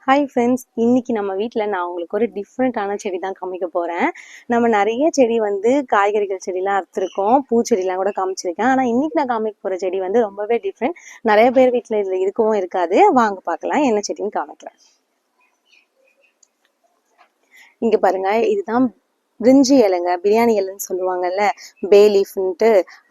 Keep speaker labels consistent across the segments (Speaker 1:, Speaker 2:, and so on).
Speaker 1: Hi friends, இன்னைக்கு நம்ம வீட்டில் நான் உங்களுக்கு ஒரு டிஃப்ரெண்ட்டான செடி தான் காமிக்க போகிறேன். நம்ம நிறைய செடி வந்து காய்கறிகள் செடிலாம் அறுத்துருக்கோம், பூச்செடிலாம் கூட காமிச்சிருக்கேன். ஆனால் இன்னைக்கு நான் காமிக்க போகிற செடி வந்து ரொம்பவே டிஃப்ரெண்ட். நிறைய பேர் வீட்டில் இதில் இருக்கவும் இருக்காது. வாங்க பார்க்கலாம் என்ன செடின்னு காமிக்கிறேன். இங்கே பாருங்க, இதுதான் பிரிஞ்சி இலைங்க, பிரியாணி இலைன்னு சொல்லுவாங்கல்ல, பே லீஃப்ன்ட்டு,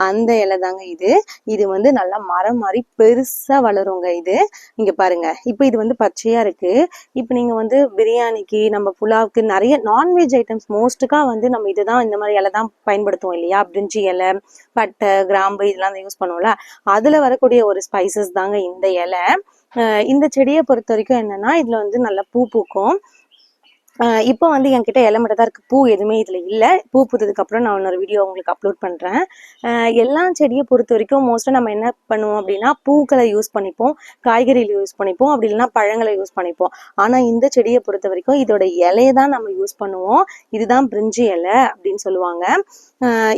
Speaker 1: அந்த இலை தாங்க இது. இது வந்து நல்லா மரம் மாதிரி பெருசா வளருங்க இது. இங்க பாருங்க, இப்போ இது வந்து பச்சையா இருக்கு. இப்போ நீங்க வந்து பிரியாணிக்கு, நம்ம புலாவுக்கு நிறைய நான்வெஜ் ஐட்டம்ஸ் மோஸ்ட்டுக்கா வந்து நம்ம இதுதான், இந்த மாதிரி இலை தான் பயன்படுத்துவோம் இல்லையா? பிரிஞ்சி இலை, பட்டை, கிராம்பு இதெல்லாம் யூஸ் பண்ணுவோம்ல, அதுல வரக்கூடிய ஒரு ஸ்பைசஸ் தாங்க இந்த இலை. இந்த செடியை பொறுத்த வரைக்கும் என்னன்னா, இதுல வந்து நல்லா பூ பூக்கும். இப்போ வந்து என்கிட்ட இலை மட்டும் தான் இருக்குது, பூ எதுவுமே இதில் இல்லை. பூ பூத்ததுக்கப்புறம் நான் இன்னொரு வீடியோ உங்களுக்கு அப்லோட் பண்ணுறேன். எல்லா செடியை பொறுத்த வரைக்கும் மோஸ்ட்டாக நம்ம என்ன பண்ணுவோம் அப்படின்னா, பூக்களை யூஸ் பண்ணிப்போம், காய்கறியில் யூஸ் பண்ணிப்போம், அப்படி இல்லைன்னா பழங்களை யூஸ் பண்ணிப்போம். ஆனால் இந்த செடியை பொறுத்த வரைக்கும் இதோட இலையை தான் நம்ம யூஸ் பண்ணுவோம். இதுதான் பிரிஞ்சி இலை அப்படின்னு சொல்லுவாங்க.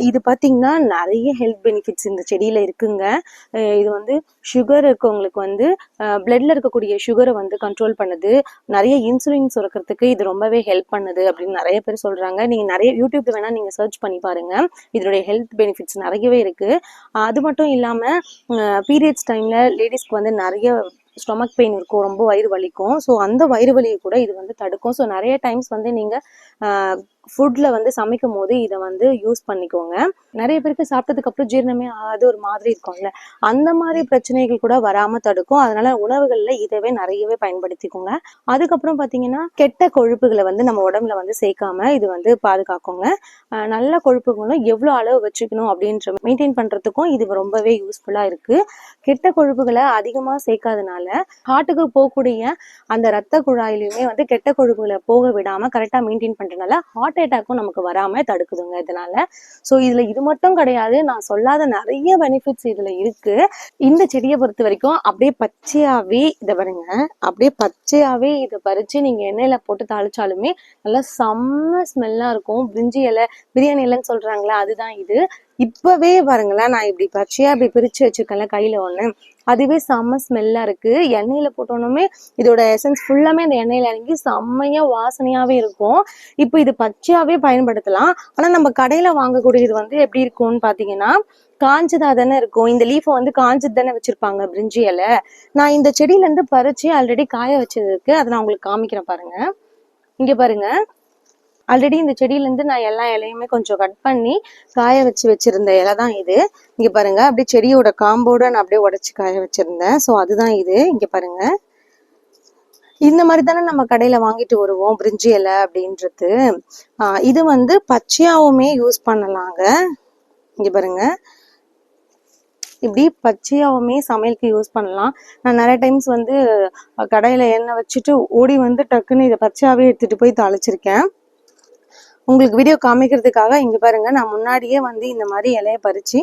Speaker 1: இது பார்த்தீங்கன்னா நிறைய ஹெல்த் பெனிஃபிட்ஸ் இந்த செடியில் இருக்குங்க. இது வந்து சுகர் இருக்கவங்களுக்கு வந்து பிளட்ல இருக்கக்கூடிய சுகரை வந்து கண்ட்ரோல் பண்ணுது. நிறைய இன்சுலின் சுரக்கிறதுக்கு இது ரொம்பவே ஹெல்ப் பண்ணுது அப்படின்னு நிறைய பேர் சொல்றாங்க. நீங்க நிறைய யூடியூப்ல வேணா நீங்க சர்ச் பண்ணி பாருங்க, இதனுடைய ஹெல்த் பெனிஃபிட்ஸ் நிறையவே இருக்கு. அது மட்டும் இல்லாம பீரியட்ஸ் டைம்ல லேடிஸ்க்கு வந்து நிறைய ஸ்டொமக் பெயின் இருக்கும், ரொம்ப வயிறு வலிக்கும். ஸோ அந்த வயிறு வலியை கூட இது வந்து தடுக்கும். ஸோ நிறைய டைம்ஸ் வந்து நீங்கள் ஃபுட்டில் வந்து சமைக்கும் போது இதை வந்து யூஸ் பண்ணிக்கோங்க. நிறைய பேருக்கு சாப்பிட்டதுக்கு அப்புறம் ஜீரணமே ஆகாது, ஒரு மாதிரி இருக்கும்ல, அந்த மாதிரி பிரச்சனைகள் கூட வராமல் தடுக்கும். அதனால உணவுகளில் இதவே நிறையவே பயன்படுத்திக்கோங்க. அதுக்கப்புறம் பார்த்தீங்கன்னா, கெட்ட கொழுப்புகளை வந்து நம்ம உடம்புல வந்து சேர்க்காம இது வந்து பாதுகாக்குங்க. நல்ல கொழுப்புகளும் எவ்வளோ அளவு வச்சுக்கணும் அப்படின்ற மெயின்டைன் பண்ணுறதுக்கும் இது ரொம்பவே யூஸ்ஃபுல்லாக இருக்குது. கெட்ட கொழுப்புகளை அதிகமாக சேர்க்காதனால ஹார்ட்டுக்கு போகக்கூடிய அந்த ரத்த குழாயிலுமே வந்து கெட்ட கொழுப்புகளை போக விடாம கரெக்டா மெயின்டைன் பண்றதுனால ஹார்ட் அட்டாக்கும் நமக்கு வராம தடுக்குதுங்க இதனால. ஸோ இதுல இது மட்டும் கிடையாது, நான் சொல்லாத நிறைய பெனிஃபிட்ஸ் இதுல இருக்கு. இந்த செடியை பொறுத்த வரைக்கும் அப்படியே பச்சையாவே இதை பாருங்க, அப்படியே பச்சையாவே இதை பறிச்சு நீங்க எண்ணெயில போட்டு தாளிச்சாலுமே நல்லா செம்ம ஸ்மெல்லா இருக்கும். பிரிஞ்சி இலை, பிரியாணி இலைன்னு சொல்றாங்களா, அதுதான் இது. இப்பவே பாருங்களேன், நான் இப்படி பச்சையா இப்படி பிரிச்சு வச்சிருக்கேன்ல கையில ஒண்ணு, அதுவே செம்ம ஸ்மெல்லா இருக்கு. எண்ணெயில போட்டோன்னுமே இதோட எசன்ஸ் ஃபுல்லாமே அந்த எண்ணெயில இறங்கி செம்மையா வாசனையாவே இருக்கும். இப்போ இது பச்சையாவே பயன்படுத்தலாம். ஆனா நம்ம கடையில வாங்கக்கூடியது வந்து எப்படி இருக்கும்னு பாத்தீங்கன்னா, காஞ்சதா தானே இருக்கும். இந்த லீஃபை வந்து காஞ்சது தானே வச்சிருப்பாங்க பிரிஞ்சி இலை. நான் இந்த செடியில இருந்து பறிச்சு ஆல்ரெடி காய வச்சது இருக்கு, அதை நான் உங்களுக்கு காமிக்கிறேன் பாருங்க. இங்க பாருங்க, ஆல்ரெடி இந்த செடியிலேருந்து நான் எல்லா இலையுமே கொஞ்சம் கட் பண்ணி காய வச்சிருந்த இலை தான் இது. இங்கே பாருங்க, அப்படியே செடியோட காம்போட நான் அப்படியே உடச்சி காய வச்சிருந்தேன். ஸோ அதுதான் இது. இங்கே பாருங்க, இந்த மாதிரி தானே நம்ம கடையில வாங்கிட்டு வருவோம் பிரிஞ்சி இலை அப்படின்றது. இது வந்து பச்சையாவுமே யூஸ் பண்ணலாங்க. இங்கே பாருங்க, இப்படி பச்சையாவுமே சமையலுக்கு யூஸ் பண்ணலாம். நான் நிறைய டைம்ஸ் வந்து கடையில எண்ணெய் வச்சுட்டு ஓடி வந்து டக்குன்னு இதை பச்சையாவே எடுத்துட்டு போய் தாளிச்சிருக்கேன். உங்களுக்கு வீடியோ காமிக்கிறதுக்காக இங்க பாருங்க, நான் முன்னாடியே வந்து இந்த மாதிரி இலைய பறிச்சு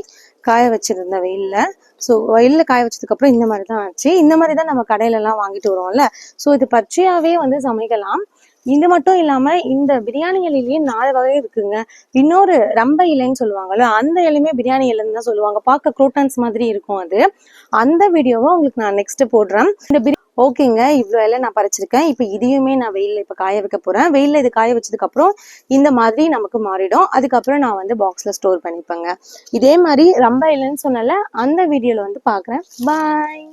Speaker 1: காய வச்சிருந்தேன் வெயில்ல. ஸோ வெயில்ல காய வச்சதுக்கு அப்புறம் இந்த மாதிரி தான் ஆச்சு. இந்த மாதிரி தான் நம்ம கடையில எல்லாம் வாங்கிட்டு வருவோம்ல. ஸோ இது பச்சையாவே வந்து சமைக்கலாம். இது மட்டும் இல்லாம இந்த பிரியாணி இலையிலேயே 4 வகை இருக்குங்க. இன்னொரு ரம்ப இலைன்னு சொல்லுவாங்கல்ல, அந்த இலையுமே பிரியாணி இலைன்னு தான் சொல்லுவாங்க. பார்க்க குரோட்டன்ஸ் மாதிரி இருக்கும் அது. அந்த வீடியோவை உங்களுக்கு நான் நெக்ஸ்ட் போடுறேன். ஓகேங்க, இவ்வளோ இலை நான் பறிச்சிருக்கேன். இப்போ இதையுமே நான் வெயிலில் இப்போ காய வைக்க போகிறேன். வெயிலில் இது காய வச்சதுக்கப்புறம் இந்த மாதிரி நமக்கு மாறிடும். அதுக்கப்புறம் நான் வந்து பாக்ஸில் ஸ்டோர் பண்ணிப்பேங்க. இதே மாதிரி ரம்ப இலைன்னு சொன்னால அந்த வீடியோவில் வந்து பார்க்குறேன். பாய்.